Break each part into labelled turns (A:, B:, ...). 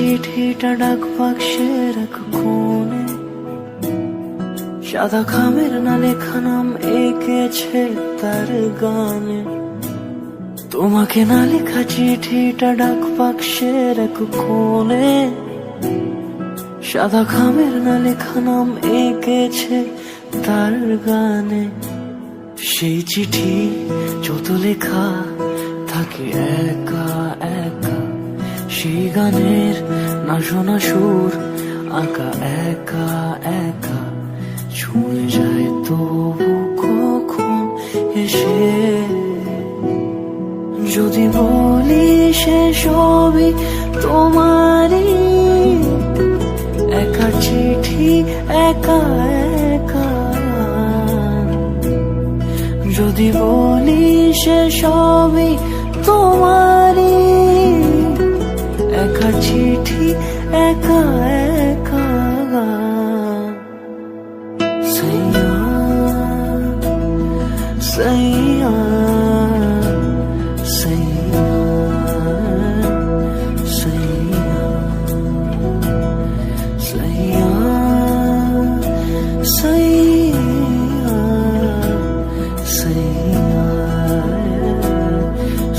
A: চিঠিটা ডাক বাক্সের এক কোণে, সাদা খামের না লেখা নাম এঁকেছে তার গানে। তোমাকে না লেখা চিঠিটা ডাক বাক্সের এক কোণে, সাদা খামের না লেখা নাম এঁকেছে তার গানে। সেই চিঠি যত লেখা থাকে একা একা, সেই গানের না শোনা সুর আঁকা একা একা, ছুঁয়ে যায় তবু কখন এসে। যদি বলি সে সবই তোমারই, একা চিঠি একা একা। যদি বলি সে সবই তোমারই, একা চিঠি একা একা। সাইয়া সাইয়া সাইয়া সাইয়া সাইয়া সাইয়া সাইয়া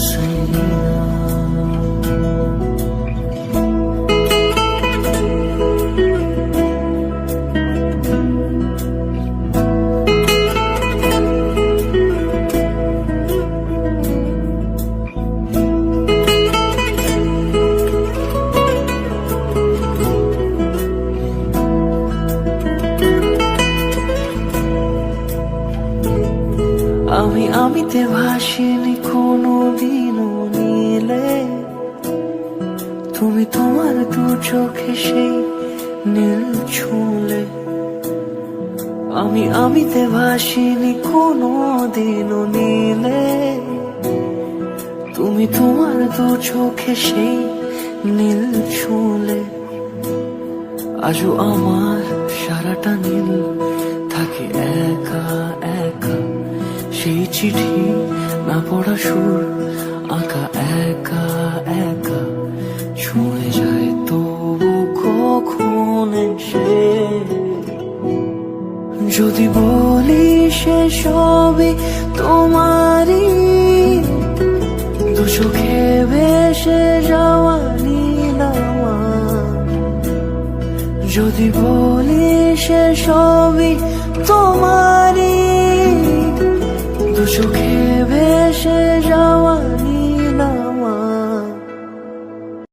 A: সাইয়া। আমিতে ভাসিনি কোনো দিনও নীলে, তুমি তোমার দু চোখে সেই নীল ছুঁলে। আমিতে ভাসিনি কোনো দিনও নীলে, তুমি তোমার দু চোখে সেই নীল ছুঁলে। আজও আমার সারাটা নীল থাকে একা একা, সেই চিঠি না পড়া সুর আঁকা একা একা, ছুঁয়ে যায় তবু কখন এসে। যদি বলি সে সবই তোমারই, দু চোখে ভেসে যাওয়া নীলামা। যদি বলি সে সবই তোমারই, দু চোখে ভেসে যাওয়া